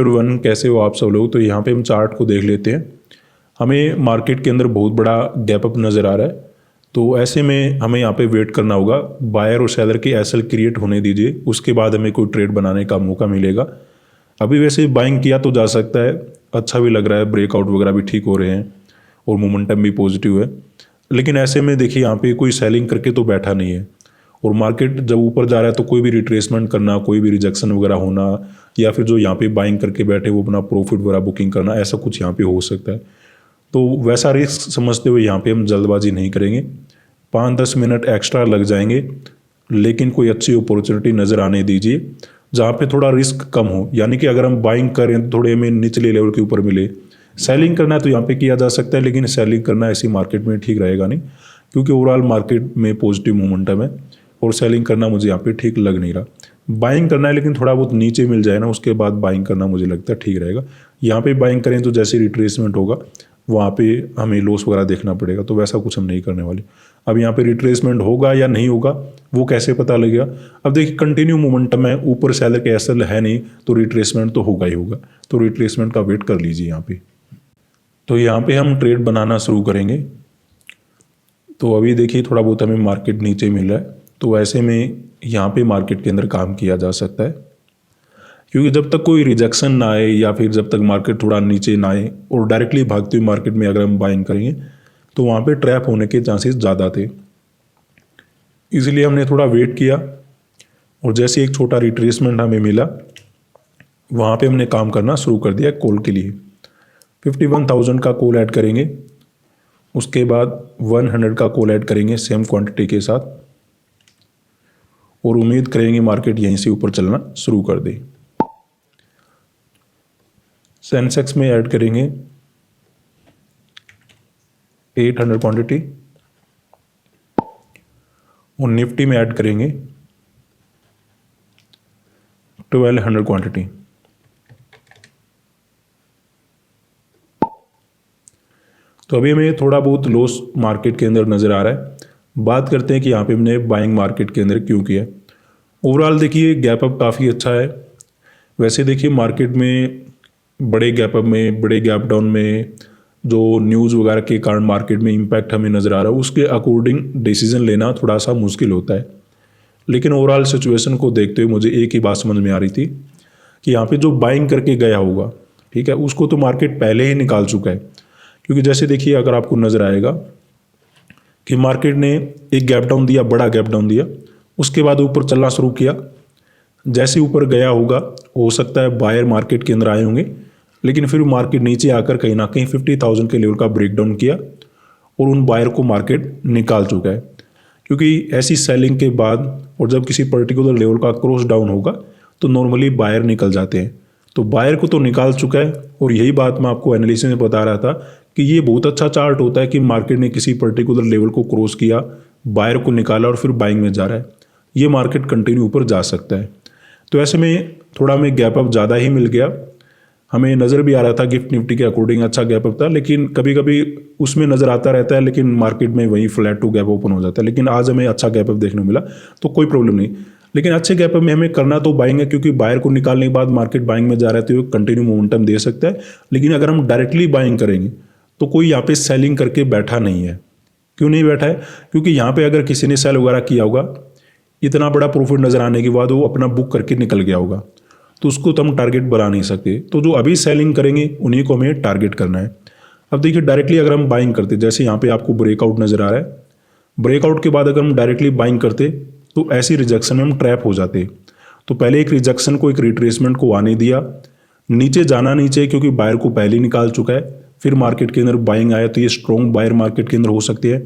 One कैसे हो आप सब लोग। तो यहाँ पे हम चार्ट को देख लेते हैं। हमें मार्केट के अंदर बहुत बड़ा गैप अप नज़र आ रहा है, तो ऐसे में हमें यहाँ पे वेट करना होगा। बायर और सेलर की एसएल क्रिएट होने दीजिए, उसके बाद हमें कोई ट्रेड बनाने का मौका मिलेगा। अभी वैसे बाइंग किया तो जा सकता है, अच्छा भी लग रहा है, ब्रेकआउट वगैरह भी ठीक हो रहे हैं और मोमेंटम भी पॉजिटिव है। लेकिन ऐसे में देखिए यहाँ पे कोई सेलिंग करके तो बैठा नहीं है, और मार्केट जब ऊपर जा रहा है तो कोई भी रिट्रेसमेंट करना, कोई भी रिजेक्शन वगैरह होना, या फिर जो यहाँ पे बाइंग करके बैठे वो अपना प्रॉफिट वगैरह बुकिंग करना, ऐसा कुछ यहाँ पे हो सकता है। तो वैसा रिस्क समझते हुए यहाँ पे हम जल्दबाजी नहीं करेंगे। 5-10 मिनट एक्स्ट्रा लग जाएंगे, लेकिन कोई अच्छी अपॉर्चुनिटी नज़र आने दीजिए जहाँ पे थोड़ा रिस्क कम हो। यानी कि अगर हम बाइंग करें तो थोड़े हमें निचले लेवल के ऊपर मिले। सेलिंग करना है तो यहाँ पे किया जा सकता है, लेकिन सेलिंग करना ऐसी मार्केट में ठीक रहेगा नहीं, क्योंकि ओवरऑल मार्केट में पॉजिटिव मोमेंटम है और सेलिंग करना मुझे यहाँ पे ठीक लग नहीं रहा। बाइंग करना है लेकिन थोड़ा बहुत नीचे मिल जाए ना, उसके बाद बाइंग करना मुझे लगता है ठीक रहेगा। यहाँ पे बाइंग करें तो जैसे रिट्रेसमेंट होगा वहाँ पे हमें लॉस वगैरह देखना पड़ेगा, तो वैसा कुछ हम नहीं करने वाले। अब यहाँ पे रिट्रेसमेंट होगा या नहीं होगा वो कैसे पता लगेगा। अब देखिए कंटिन्यू मोमेंटम है, ऊपर सेलर के एसएल है नहीं, तो रिट्रेसमेंट तो होगा ही होगा। तो रिट्रेसमेंट का वेट कर लीजिए यहाँ पे। तो यहाँ पे हम ट्रेड बनाना शुरू करेंगे। तो अभी देखिए थोड़ा बहुत हमें मार्केट नीचे मिल रहा है, तो ऐसे में यहाँ पे मार्केट के अंदर काम किया जा सकता है, क्योंकि जब तक कोई रिजेक्शन ना आए या फिर जब तक मार्केट थोड़ा नीचे ना आए और डायरेक्टली भागती हुई मार्केट में अगर हम बाइंग करेंगे तो वहाँ पे ट्रैप होने के चांसेस ज़्यादा थे। इसलिए हमने थोड़ा वेट किया, और जैसे एक छोटा रिट्रेसमेंट हमें मिला वहाँ पे हमने काम करना शुरू कर दिया कॉल के लिए। 51,000 का कॉल ऐड करेंगे, उसके बाद 100 का कॉल ऐड करेंगे सेम क्वांटिटी के साथ, और उम्मीद करेंगे मार्केट यहीं से ऊपर चलना शुरू कर दे। सेंसेक्स में ऐड करेंगे 800 क्वांटिटी, और निफ्टी में ऐड करेंगे 1200 क्वांटिटी। तो अभी हमें थोड़ा बहुत लॉस मार्केट के अंदर नज़र आ रहा है। बात करते हैं कि यहाँ पे हमने बाइंग मार्केट के अंदर क्यों किया। ओवरऑल देखिए गैप अप काफ़ी अच्छा है। वैसे देखिए मार्केट में बड़े गैप अप में, बड़े गैप डाउन में जो न्यूज़ वगैरह के कारण मार्केट में इम्पैक्ट हमें नज़र आ रहा है, उसके अकॉर्डिंग डिसीजन लेना थोड़ा सा मुश्किल होता है। लेकिन ओवरऑल सिचुएशन को देखते हुए मुझे एक ही बात समझ में आ रही थी कि यहाँ पे जो बाइंग करके गया होगा, ठीक है, उसको तो मार्केट पहले ही निकाल चुका है। क्योंकि जैसे देखिए अगर आपको नज़र आएगा कि मार्केट ने एक गैप डाउन दिया, बड़ा गैप डाउन दिया, उसके बाद ऊपर चलना शुरू किया। जैसे ऊपर गया होगा हो सकता है बायर मार्केट के अंदर आए होंगे, लेकिन फिर मार्केट नीचे आकर कहीं ना कहीं 50,000 के लेवल का ब्रेकडाउन किया और उन बायर को मार्केट निकाल चुका है। क्योंकि ऐसी सेलिंग के बाद और जब किसी पर्टिकुलर लेवल का क्रॉस डाउन होगा तो नॉर्मली बायर निकल जाते हैं। तो बायर को तो निकाल चुका है, और यही बात मैं आपको एनालिसिस में बता रहा था कि ये बहुत अच्छा चार्ट होता है कि मार्केट ने किसी पर्टिकुलर लेवल को क्रॉस किया, बायर को निकाला और फिर बाइंग में जा रहा है। ये मार्केट कंटिन्यू ऊपर जा सकता है। तो ऐसे में थोड़ा हमें गैप अप ज़्यादा ही मिल गया। हमें नज़र भी आ रहा था गिफ्ट निफ्टी के अकॉर्डिंग अच्छा गैप अप था, लेकिन कभी कभी उसमें नज़र आता रहता है, लेकिन मार्केट में वही फ्लैट टू गैप ओपन हो जाता है। लेकिन आज हमें अच्छा गैप अप देखने को मिला, तो कोई प्रॉब्लम नहीं। लेकिन अच्छे गैप अप में हमें करना तो बाइंग है, क्योंकि बायर को निकालने के बाद मार्केट बाइंग में जा रहा है तो कंटिन्यू मोमेंटम दे सकता है। लेकिन अगर हम डायरेक्टली बाइंग करेंगे तो कोई यहाँ पे सेलिंग करके बैठा नहीं है। क्यों नहीं बैठा है? क्योंकि यहाँ पे अगर किसी ने सेल वगैरह किया होगा, इतना बड़ा प्रॉफिट नज़र आने के बाद वो अपना बुक करके निकल गया होगा, तो उसको तो हम टारगेट बना नहीं सकते। तो जो अभी सेलिंग करेंगे उन्हीं को हमें टारगेट करना है। अब देखिए डायरेक्टली अगर हम बाइंग करते, जैसे यहाँ पे आपको ब्रेकआउट नज़र आ रहा है, ब्रेकआउट के बाद अगर हम डायरेक्टली बाइंग करते तो ऐसी रिजेक्शन में हम ट्रैप हो जाते। तो पहले एक रिजेक्शन को, एक रिट्रेसमेंट को आने दिया, नीचे जाना नहीं चाहिए क्योंकि बायर को पहले ही निकाल चुका है। फिर मार्केट के अंदर बाइंग आया तो ये स्ट्रॉन्ग बायर मार्केट के अंदर हो सकती है।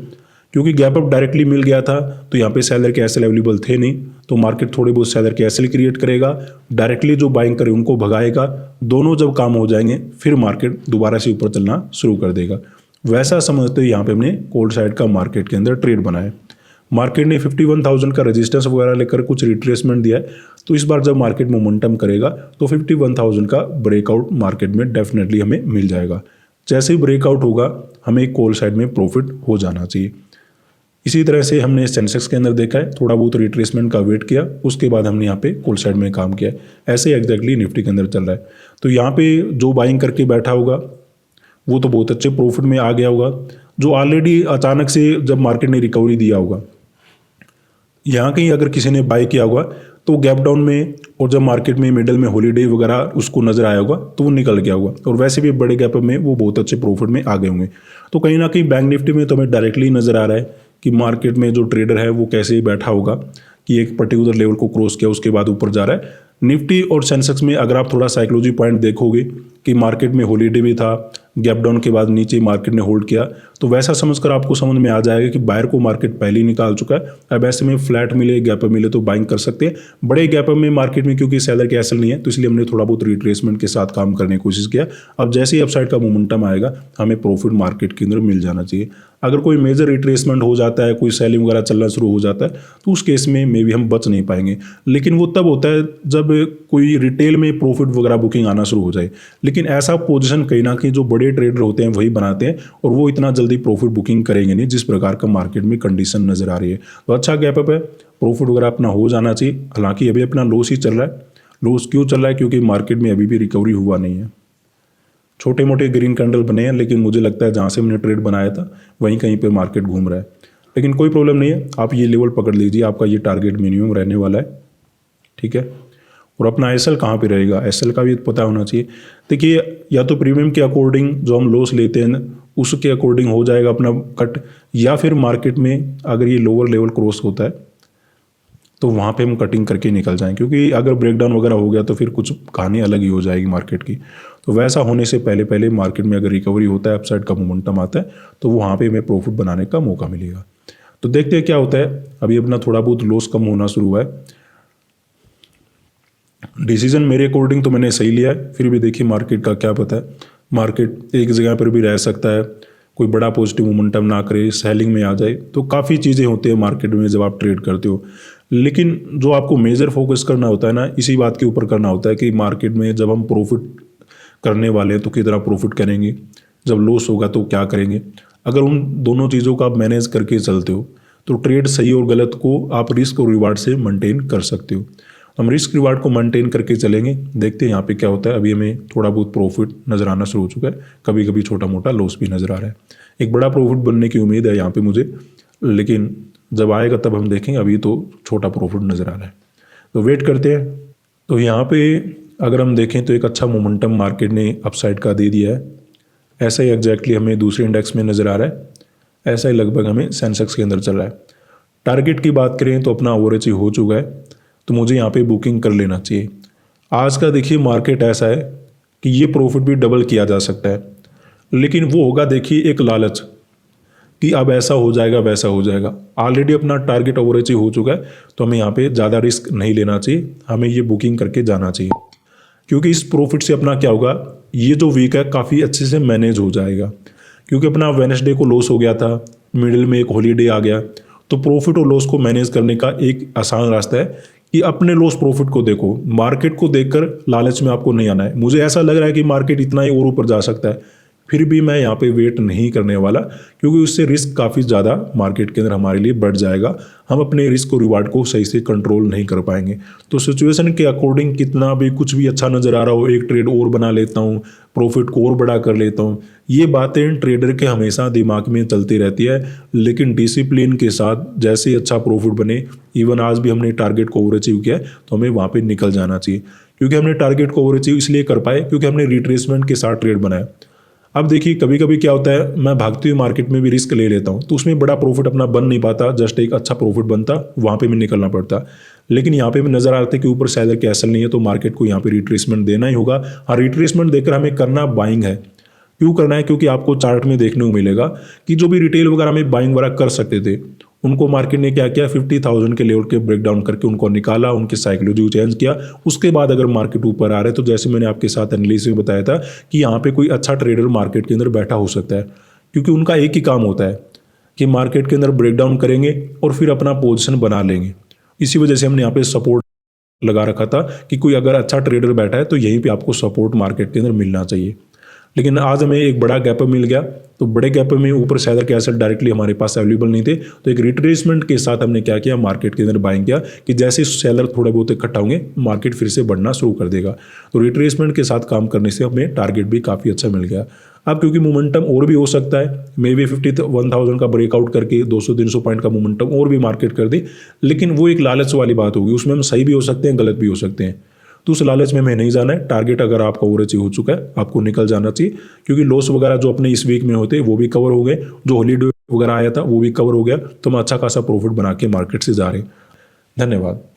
क्योंकि गैप अप डायरेक्टली मिल गया था तो यहाँ पे सेलर के एसएल अवेलेबल थे नहीं, तो मार्केट थोड़े बहुत सेलर के एसएल क्रिएट करेगा, डायरेक्टली जो बाइंग करे उनको भगाएगा। दोनों जब काम हो जाएंगे फिर मार्केट दोबारा से ऊपर चलना शुरू कर देगा। वैसा समझते हुए यहाँ पे हमने कोल्ड साइड का मार्केट के अंदर ट्रेड बनाया। मार्केट ने 51,000 का रेजिस्टेंस वगैरह लेकर कुछ रिट्रेसमेंट दिया है, तो इस बार जब मार्केट मोमेंटम करेगा तो 51,000 का ब्रेकआउट मार्केट में डेफिनेटली हमें मिल जाएगा। जैसे ही ब्रेकआउट होगा हमें कॉल साइड में प्रॉफिट हो जाना चाहिए। इसी तरह से हमने सेंसेक्स के अंदर देखा है, थोड़ा बहुत रिट्रेसमेंट का वेट किया, उसके बाद हमने यहाँ पे कॉल साइड में काम किया। ऐसे एग्जैक्टली निफ्टी के अंदर चल रहा है। तो यहाँ पे जो बाइंग करके बैठा होगा वो तो बहुत अच्छे प्रॉफिट में आ गया होगा। जो ऑलरेडी अचानक से जब मार्केट ने रिकवरी दिया होगा, यहाँ कहीं अगर किसी ने बाय किया होगा तो गैप डाउन में, और जब मार्केट में मिडल में हॉलीडे वगैरह उसको नजर आया होगा तो वो निकल गया होगा, और वैसे भी बड़े गैप में वो बहुत अच्छे प्रॉफिट में आ गए होंगे। तो कहीं ना कहीं बैंक निफ्टी में तो हमें डायरेक्टली नजर आ रहा है कि मार्केट में जो ट्रेडर है वो कैसे बैठा होगा कि एक पर्टिकुलर लेवल को क्रॉस किया उसके बाद ऊपर जा रहा है। निफ्टी और सेंसेक्स में अगर आप थोड़ा साइकोलॉजी पॉइंट देखोगे कि मार्केट में हॉलीडे भी था, गैप डाउन के बाद नीचे मार्केट ने होल्ड किया, तो वैसा समझकर आपको समझ में आ जाएगा कि बायर को मार्केट पहले ही निकाल चुका है। अब ऐसे में फ्लैट मिले, गैप मिले तो बाइंग कर सकते हैं। बड़े गैप में मार्केट में क्योंकि सेलर के एसल नहीं है तो इसलिए हमने थोड़ा बहुत रिट्रेसमेंट के साथ काम करने की कोशिश किया। अब जैसे ही अपसाइड का मोमेंटम आएगा हमें प्रॉफिट मार्केट के अंदर मिल जाना चाहिए। अगर कोई मेजर रिट्रेसमेंट हो जाता है, कोई सेलिंग वगैरह चलना शुरू हो जाता है, तो उस केस में मे भी हम बच नहीं पाएंगे। लेकिन वो तब होता है जब कोई रिटेल में प्रॉफिट वगैरह बुकिंग आना शुरू हो जाए। लेकिन ऐसा पोजीशन कहीं ना कहीं जो बड़े ट्रेडर होते हैं वही बनाते हैं, और वो इतना जल्दी प्रॉफिट बुकिंग करेंगे नहीं जिस प्रकार का मार्केट में कंडीशन नजर आ रही है। तो अच्छा गैप अप है, प्रॉफिट वगैरह अपना हो जाना चाहिए। हालांकि अभी अपना लॉस ही चल रहा है। लॉस क्यों चल रहा है? क्योंकि मार्केट में अभी भी रिकवरी हुआ नहीं है। छोटे मोटे ग्रीन कैंडल बने हैं, लेकिन मुझे लगता है जहाँ से हमने ट्रेड बनाया था वहीं कहीं पे मार्केट घूम रहा है। लेकिन कोई प्रॉब्लम नहीं है, आप ये लेवल पकड़ लीजिए, आपका ये टारगेट मिनिमम रहने वाला है। ठीक है। और अपना एसएल कहाँ पे रहेगा, एसएल का भी पता होना चाहिए। देखिए, या तो प्रीमियम के अकॉर्डिंग जो हम लॉस लेते हैं उसके अकॉर्डिंग हो जाएगा अपना कट, या फिर मार्केट में अगर ये लोअर लेवल क्रॉस होता है तो वहाँ पे हम कटिंग करके निकल जाएं, क्योंकि अगर ब्रेकडाउन वगैरह हो गया तो फिर कुछ कहानी अलग ही हो जाएगी मार्केट की। तो वैसा होने से पहले पहले मार्केट में अगर रिकवरी होता है, अपसाइड का मोमेंटम आता है, तो वहाँ पे हमें प्रॉफिट बनाने का मौका मिलेगा। तो देखते हैं क्या होता है। अभी अपना थोड़ा बहुत लॉस कम होना शुरू हुआ है। डिसीजन मेरे अकॉर्डिंग तो मैंने सही लिया है, फिर भी देखिए मार्केट का क्या पता है, मार्केट एक जगह पर भी रह सकता है, कोई बड़ा पॉजिटिव मोमेंटम ना करे, सेलिंग में आ जाए। तो काफ़ी चीज़ें होती है मार्केट में जब आप ट्रेड करते हो। लेकिन जो आपको मेजर फोकस करना होता है ना, इसी बात के ऊपर करना होता है कि मार्केट में जब हम प्रॉफिट करने वाले हैं तो कितना प्रॉफिट करेंगे, जब लॉस होगा तो क्या करेंगे। अगर उन दोनों चीज़ों का आप मैनेज करके चलते हो तो ट्रेड सही और गलत को आप रिस्क और रिवार्ड से मेंटेन कर सकते हो। हम रिस्क रिवार्ड को मेंटेन करके चलेंगे। देखते हैं यहाँ पे क्या होता है। अभी हमें थोड़ा बहुत प्रॉफिट नज़र आना शुरू हो चुका है, कभी कभी छोटा मोटा लॉस भी नज़र आ रहा है। एक बड़ा प्रॉफिट बनने की उम्मीद है यहाँ पे मुझे, लेकिन जब आएगा तब हम देखेंगे। अभी तो छोटा प्रॉफिट नज़र आ रहा है, तो वेट करते हैं। तो यहाँ पे अगर हम देखें तो एक अच्छा मोमेंटम मार्केट ने अपसाइड का दे दिया है। ऐसा ही एग्जैक्टली हमें दूसरे इंडेक्स में नज़र आ रहा है, ऐसा ही लगभग हमें सेंसेक्स के अंदर चल रहा है। टारगेट की बात करें तो अपना ओवरेज हो चुका है, तो मुझे यहाँ पे बुकिंग कर लेना चाहिए। आज का देखिए मार्केट ऐसा है कि ये प्रॉफिट भी डबल किया जा सकता है, लेकिन वो होगा देखिए एक लालच कि अब ऐसा हो जाएगा वैसा हो जाएगा। ऑलरेडी अपना टारगेट ओवरेज हो चुका है, तो हमें यहाँ पे ज़्यादा रिस्क नहीं लेना चाहिए, हमें ये बुकिंग करके जाना चाहिए। क्योंकि इस प्रॉफिट से अपना क्या होगा, ये जो वीक है काफ़ी अच्छे से मैनेज हो जाएगा। क्योंकि अपना वेडनेसडे को लॉस हो गया था, मिडिल में एक हॉलीडे आ गया, तो प्रॉफिट और लॉस को मैनेज करने का एक आसान रास्ता है कि अपने लॉस प्रॉफिट को देखो, मार्केट को देखकर लालच में आपको नहीं आना है। मुझे ऐसा लग रहा है कि मार्केट इतना ही और ऊपर जा सकता है, फिर भी मैं यहाँ पे वेट नहीं करने वाला, क्योंकि उससे रिस्क काफ़ी ज़्यादा मार्केट के अंदर हमारे लिए बढ़ जाएगा। हम अपने रिस्क और रिवार्ड को सही से कंट्रोल नहीं कर पाएंगे। तो सिचुएशन के अकॉर्डिंग कितना भी कुछ भी अच्छा नज़र आ रहा हो, एक ट्रेड और बना लेता हूँ, प्रॉफिट को और बड़ा कर लेता हूँ, ये बातें ट्रेडर के हमेशा दिमाग में चलती रहती है। लेकिन डिसिप्लिन के साथ जैसे ही अच्छा प्रॉफिट बने, इवन आज भी हमने टारगेट को ओवर अचीव किया है, तो हमें वहाँ पर निकल जाना चाहिए। क्योंकि हमने टारगेट को ओवर अचीव इसलिए कर पाए क्योंकि हमने रिट्रेसमेंट के साथ ट्रेड बनाया। अब देखिए कभी कभी क्या होता है, मैं भागती हुई मार्केट में भी रिस्क ले लेता हूँ, तो उसमें बड़ा प्रॉफिट अपना बन नहीं पाता, जस्ट एक अच्छा प्रॉफिट बनता, वहाँ पे भी निकलना पड़ता। लेकिन यहाँ पे भी नजर आता है कि ऊपर सेलर के एसल नहीं है, तो मार्केट को यहाँ पे रिट्रेसमेंट देना ही होगा। हाँ, रिट्रेसमेंट देकर हमें करना बाइंग है। क्यों करना है? क्योंकि आपको चार्ट में देखने को मिलेगा कि जो भी रिटेल वगैरह में बाइंग वगैरह कर सकते थे, उनको मार्केट ने क्या किया, 50,000 के लेवल के ब्रेकडाउन करके उनको निकाला, उनकी साइकोलॉजी को चेंज किया। उसके बाद अगर मार्केट ऊपर आ रहा है, तो जैसे मैंने आपके साथ एनालिसिस में बताया था कि यहाँ पे कोई अच्छा ट्रेडर मार्केट के अंदर बैठा हो सकता है, क्योंकि उनका एक ही काम होता है कि मार्केट के अंदर ब्रेकडाउन करेंगे और फिर अपना पोजिशन बना लेंगे। इसी वजह से हमने यहाँ पे सपोर्ट लगा रखा था कि कोई अगर अच्छा ट्रेडर बैठा है तो यहीं पर आपको सपोर्ट मार्केट के अंदर मिलना चाहिए। लेकिन आज हमें एक बड़ा गैप अप मिल गया। तो बड़े गैप में ऊपर सेलर के एसेट डायरेक्टली हमारे पास अवेलेबल नहीं थे, तो एक रिट्रेसमेंट के साथ हमने क्या किया, मार्केट के अंदर बाइंग किया कि जैसे सेलर थोड़े बहुत इकट्ठा होंगे मार्केट फिर से बढ़ना शुरू कर देगा। तो रिट्रेसमेंट के साथ काम करने से हमें टारगेट भी काफ़ी अच्छा मिल गया। अब क्योंकि मोमेंटम और भी हो सकता है, मे बी 51,000 का ब्रेकआउट करके 200-300 पॉइंट का मोमेंटम और भी मार्केट कर दे, लेकिन वो एक लालच वाली बात होगी, उसमें हम सही भी हो सकते हैं, गलत भी हो सकते हैं। तो उस लालच में हमें नहीं जाना है। टारगेट अगर आपका ओवर अचीव हो चुका है, आपको निकल जाना चाहिए, क्योंकि लॉस वगैरह जो अपने इस वीक में होते वो भी कवर हो गए, जो हॉलीडे वगैरह आया था वो भी कवर हो गया, तो हम अच्छा खासा प्रॉफिट बना के मार्केट से जा रहे हैं। धन्यवाद।